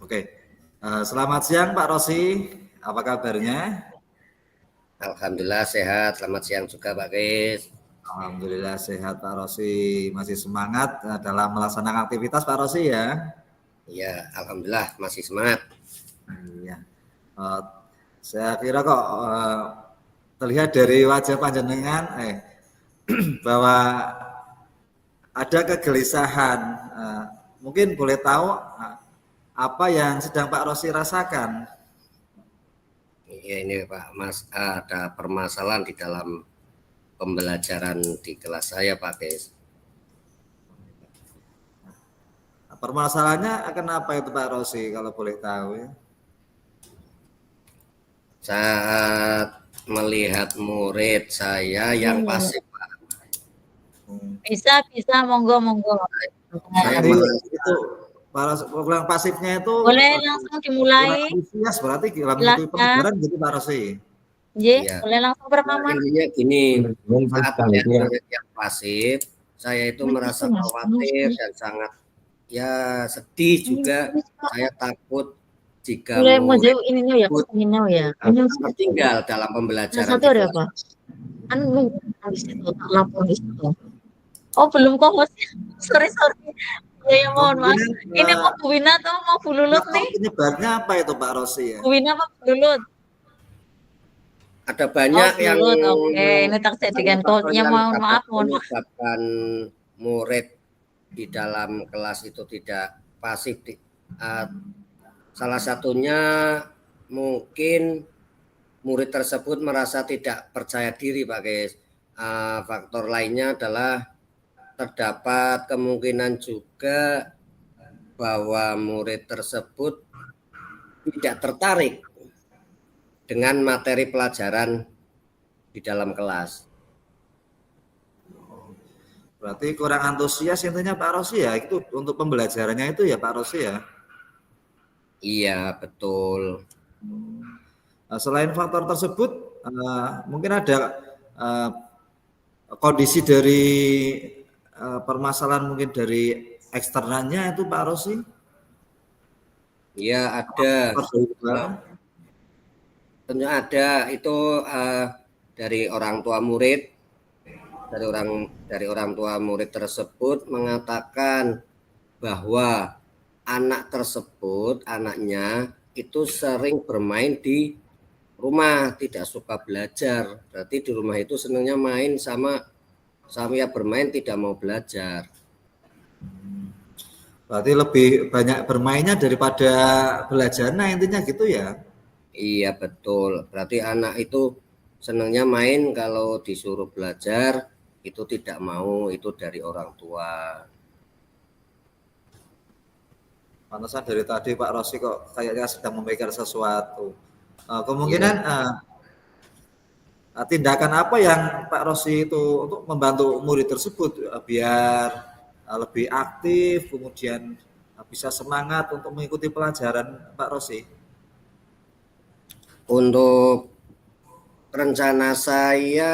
Oke, selamat siang Pak Rosi, apa kabarnya? Alhamdulillah sehat, selamat siang juga Pak Kris. Alhamdulillah sehat Pak Rosi, masih semangat dalam melaksanakan aktivitas Pak Rosi ya? Iya, alhamdulillah masih semangat. Iya, uh, saya kira kok terlihat dari wajah panjenengan bahwa ada kegelisahan. Mungkin boleh tahu apa yang sedang Pak Rosi rasakan? Iya ini Pak Mas, ada permasalahan di dalam pembelajaran di kelas saya Pak Kris. Permasalahannya kenapa itu Pak Rosi kalau boleh tahu ya? Saat melihat murid saya yang pasif Pak. Bisa, monggo. Saya itu para program pasifnya itu boleh langsung dimulai. antusias berarti dalam mengikuti pelajaran gitu Pak Rosi. Iya, boleh langsung berpaman. Intinya gini, saat melihat murid yang pasif, saya itu merasa khawatir dan sangat sedih juga. Saya takut jika murid tertinggal dalam pembelajaran. Satu ada apa? Habis itu lapor di situ. Oh belum kok mas. Sorry. Ya mohon maaf. Ini mau Bu Wina atau mau Bu Lulut nih? Penyebabnya apa itu Pak Rosi ya? Bu Wina apa Bu Lulut? Ada banyak yang oke. Ini tak jadikan code-nya, mohon maaf. Menyebabkan murid di dalam kelas itu tidak pasif. Salah satunya mungkin murid tersebut merasa tidak percaya diri Pak Kris. Faktor lainnya adalah terdapat kemungkinan juga bahwa murid tersebut tidak tertarik dengan materi pelajaran di dalam kelas. Berarti kurang antusias intinya Pak Rosi ya, itu untuk pembelajarannya itu ya Pak Rosi ya? Iya, betul. Selain faktor tersebut, mungkin ada kondisi dari permasalahan mungkin dari eksternalnya itu Pak Rosi? Iya, ada. Tentu ada itu dari orang tua murid, dari orang tua murid tersebut mengatakan bahwa anaknya itu sering bermain di rumah, tidak suka belajar. Berarti di rumah itu senangnya main sama bermain, tidak mau belajar. Berarti lebih banyak bermainnya daripada belajar, nah intinya gitu ya? Iya betul, berarti anak itu senangnya main, kalau disuruh belajar itu tidak mau, itu dari orang tua. Pantesan dari tadi Pak Rosi kok kayaknya sedang memikir sesuatu. Kemungkinan tindakan apa yang Pak Rosi itu untuk membantu murid tersebut biar lebih aktif, kemudian bisa semangat untuk mengikuti pelajaran Pak Rosi? Untuk rencana saya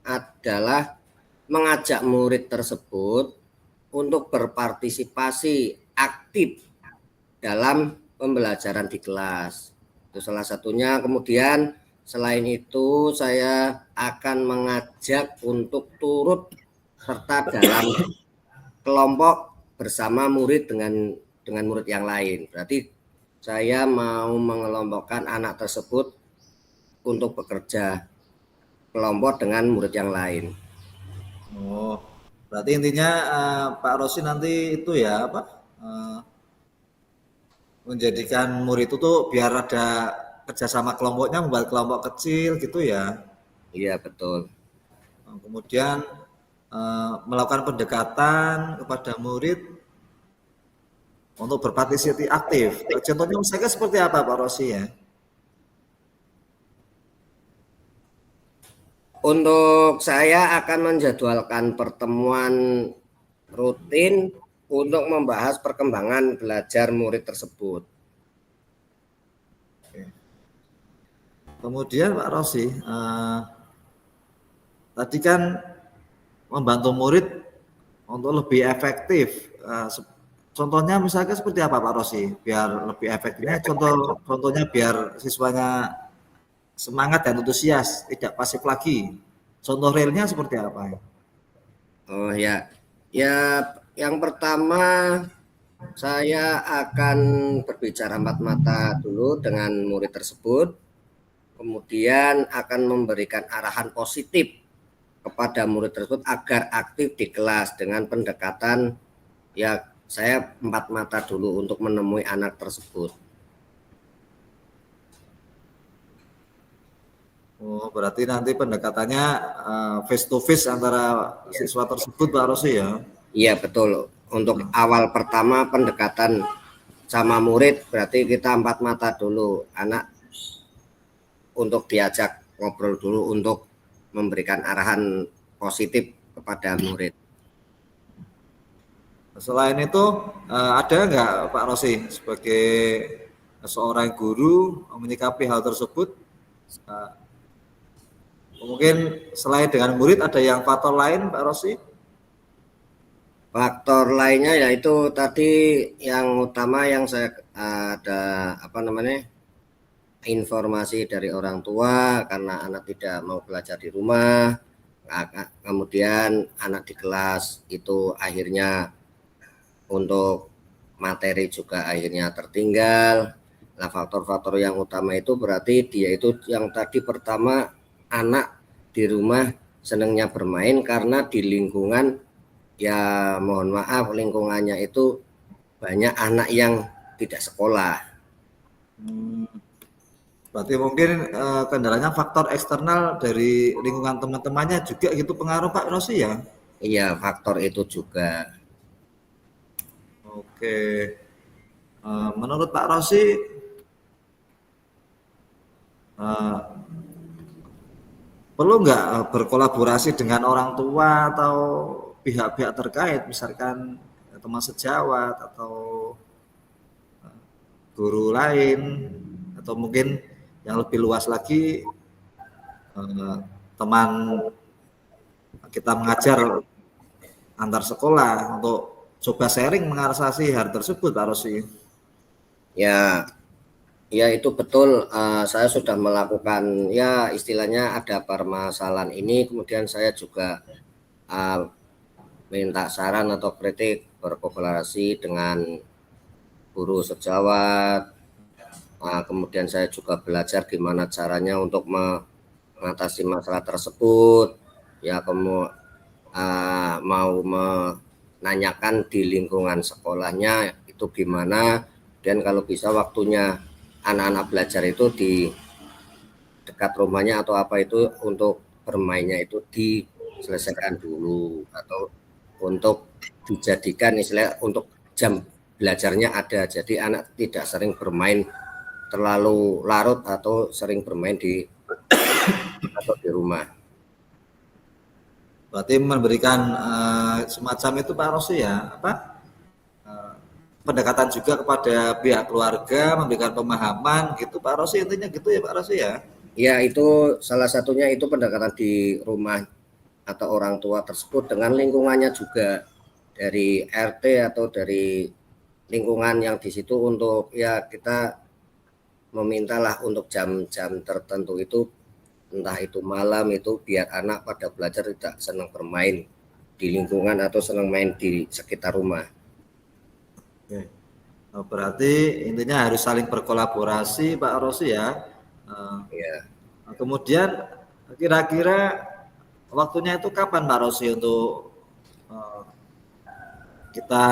adalah mengajak murid tersebut untuk berpartisipasi aktif dalam pembelajaran di kelas. Itu salah satunya. Kemudian selain itu saya akan mengajak untuk turut serta dalam kelompok bersama murid dengan murid yang lain. Berarti saya mau mengelompokkan anak tersebut untuk bekerja kelompok dengan murid yang lain. Oh, berarti intinya Pak Rosi nanti itu ya menjadikan murid itu tuh biar ada kerjasama kelompoknya, membuat kelompok kecil gitu ya? Iya betul. Kemudian melakukan pendekatan kepada murid untuk berpartisipasi aktif. Contohnya misalnya seperti apa Pak Rosi ya? Untuk saya akan menjadwalkan pertemuan rutin untuk membahas perkembangan belajar murid tersebut. Kemudian Pak Rosi, tadi kan membantu murid untuk lebih efektif contohnya misalnya seperti apa Pak Rosi biar lebih efektifnya contohnya biar siswanya semangat dan antusias tidak pasif lagi. Contoh realnya seperti apa? Oh ya, ya yang pertama saya akan berbicara empat mata dulu dengan murid tersebut, kemudian akan memberikan arahan positif kepada murid tersebut agar aktif di kelas dengan pendekatan ya saya empat mata dulu untuk menemui anak tersebut. Oh, berarti nanti pendekatannya face to face antara siswa tersebut Pak Rosi ya? Iya betul. Untuk awal pertama pendekatan sama murid berarti kita empat mata dulu, anak untuk diajak ngobrol dulu untuk memberikan arahan positif kepada murid. Selain itu ada nggak Pak Rosi sebagai seorang guru menyikapi hal tersebut? Mungkin selain dengan murid ada yang faktor lain Pak Rosi? Faktor lainnya yaitu tadi yang utama yang saya ada informasi dari orang tua karena anak tidak mau belajar di rumah, kemudian anak di kelas itu akhirnya untuk materi juga akhirnya tertinggal. Nah, faktor-faktor yang utama itu berarti dia itu yang tadi pertama anak di rumah senangnya bermain karena di lingkungan ya mohon maaf lingkungannya itu banyak anak yang tidak sekolah. Berarti mungkin kendalanya faktor eksternal dari lingkungan teman-temannya juga gitu pengaruh Pak Rosi ya? Iya, faktor itu juga. Oke. Menurut Pak Rosi perlu nggak berkolaborasi dengan orang tua atau pihak-pihak terkait, misalkan teman sejawat atau guru lain, atau mungkin yang lebih luas lagi teman kita mengajar antar sekolah untuk coba sharing mengatasi hal tersebut Pak Rosi. Ya, ya itu betul. Saya sudah melakukan ya istilahnya ada permasalahan ini, kemudian saya juga minta saran atau kritik berkolaborasi dengan guru sejawat. Kemudian saya juga belajar gimana caranya untuk mengatasi masalah tersebut. Ya mau menanyakan di lingkungan sekolahnya itu gimana, dan kalau bisa waktunya anak-anak belajar itu di dekat rumahnya atau apa itu untuk bermainnya itu diselesaikan dulu atau untuk dijadikan istilah untuk jam belajarnya ada, jadi anak tidak sering bermain terlalu larut atau sering bermain di atau di rumah. Berarti memberikan semacam itu Pak Rosi ya, pendekatan juga kepada pihak keluarga, memberikan pemahaman gitu Pak Rosi, intinya gitu ya Pak Rosi ya? Ya itu salah satunya itu pendekatan di rumah atau orang tua tersebut dengan lingkungannya juga dari RT atau dari lingkungan yang di situ untuk ya kita memintalah untuk jam-jam tertentu itu entah itu malam itu biar anak pada belajar tidak senang bermain di lingkungan atau senang main di sekitar rumah. Oke. Berarti intinya harus saling berkolaborasi Pak Rosi ya. Ya. Kemudian kira-kira waktunya itu kapan Pak Rosi untuk kita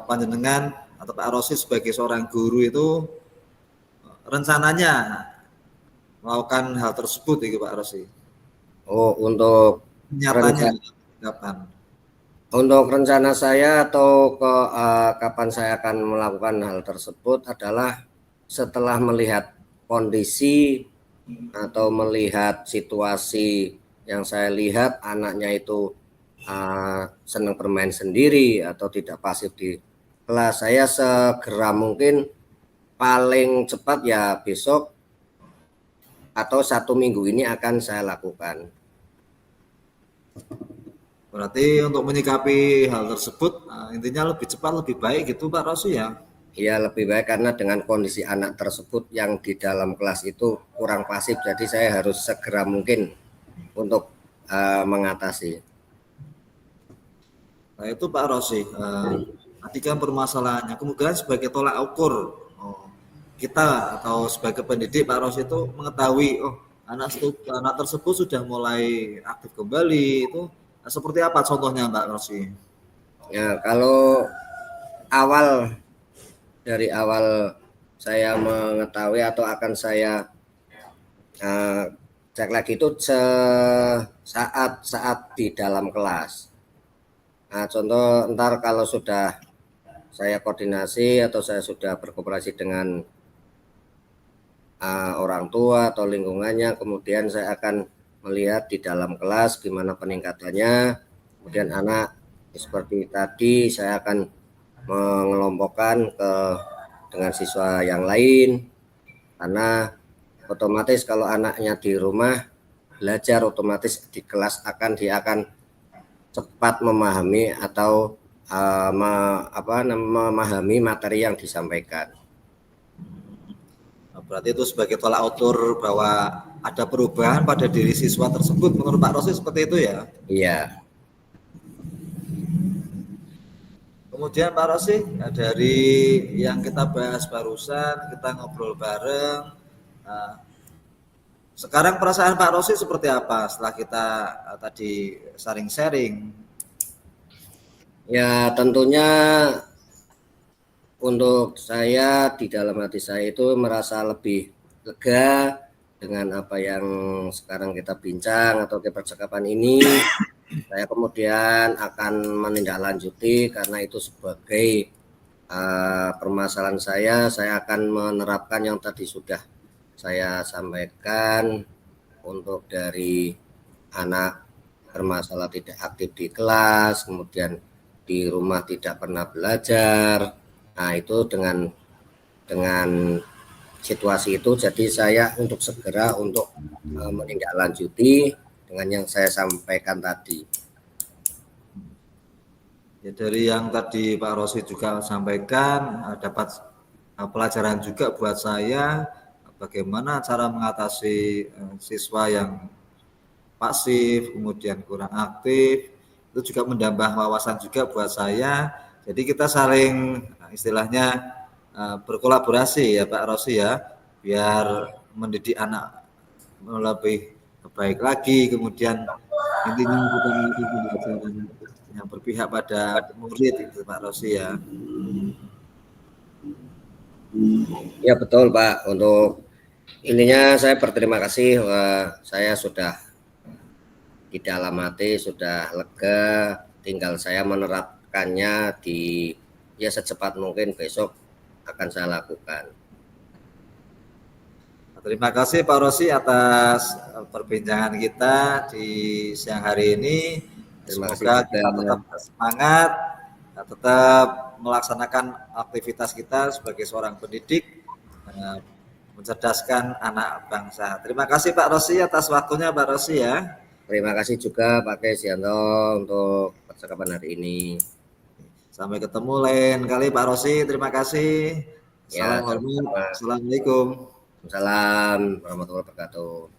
panjenengan atau Pak Rosi sebagai seorang guru itu rencananya melakukan hal tersebut itu Pak Rosi? Oh, untuk Nyatanya kapan? Untuk rencana saya atau kapan saya akan melakukan hal tersebut adalah setelah melihat kondisi atau melihat situasi yang saya lihat anaknya itu senang bermain sendiri atau tidak pasif di kelas. Saya segera mungkin paling cepat ya besok atau 1 minggu ini akan saya lakukan. Berarti untuk menyikapi hal tersebut, intinya lebih cepat, lebih baik gitu Pak Rosi ya? Ya lebih baik karena dengan kondisi anak tersebut yang di dalam kelas itu kurang pasif, jadi saya harus segera mungkin untuk mengatasi. Nah itu Pak Rosi, tadi kan permasalahannya, kemudian sebagai tolak ukur kita atau sebagai pendidik Pak Rosi itu mengetahui, oh anak tersebut sudah mulai aktif kembali, itu seperti apa contohnya Pak Rosi? Ya kalau dari awal saya mengetahui atau akan saya cek lagi itu saat di dalam kelas. Nah, contoh ntar kalau sudah saya koordinasi atau saya sudah berkooperasi dengan orang tua atau lingkungannya, kemudian saya akan melihat di dalam kelas gimana peningkatannya. Kemudian anak seperti tadi saya akan mengelompokkan dengan siswa yang lain, karena otomatis kalau anaknya di rumah belajar, otomatis di kelas dia akan cepat memahami atau memahami materi yang disampaikan. Berarti itu sebagai tolak ukur bahwa ada perubahan pada diri siswa tersebut, menurut Pak Rosi seperti itu ya? Iya. Kemudian Pak Rosi, dari yang kita bahas barusan, kita ngobrol bareng, sekarang perasaan Pak Rosi seperti apa setelah kita tadi sharing-sharing? Ya tentunya untuk saya di dalam hati saya itu merasa lebih lega dengan apa yang sekarang kita bincang atau percakapan ini. Saya kemudian akan menindaklanjuti karena itu sebagai permasalahan saya akan menerapkan yang tadi sudah saya sampaikan untuk dari anak bermasalah tidak aktif di kelas, kemudian di rumah tidak pernah belajar. Nah itu dengan situasi itu, jadi saya untuk segera untuk menindaklanjuti dengan yang saya sampaikan tadi. Ya, dari yang tadi Pak Rosi juga sampaikan, dapat pelajaran juga buat saya bagaimana cara mengatasi siswa yang pasif, kemudian kurang aktif, itu juga menambah wawasan juga buat saya. Jadi kita saling istilahnya berkolaborasi ya Pak Rosi ya, biar mendidik anak lebih baik lagi, kemudian intinya bukan lagi pembelajaran yang berpihak pada murid itu Pak Rosi ya. Ya betul Pak, untuk ininya saya berterima kasih, saya sudah di dalam hati sudah lega, tinggal saya menerapkannya ya secepat mungkin besok akan saya lakukan. Terima kasih Pak Rosi atas perbincangan kita di siang hari ini. Semoga kita tetap semangat, tetap melaksanakan aktivitas kita sebagai seorang pendidik, mencerdaskan anak bangsa. Terima kasih Pak Rosi atas waktunya Pak Rosi ya. Terima kasih juga Pak Kesianto untuk percakapan hari ini. Sampai ketemu lain kali Pak Rosi. Terima kasih. Ya, Assalamualaikum. Waalaikumsalam warahmatullahi wabarakatuh.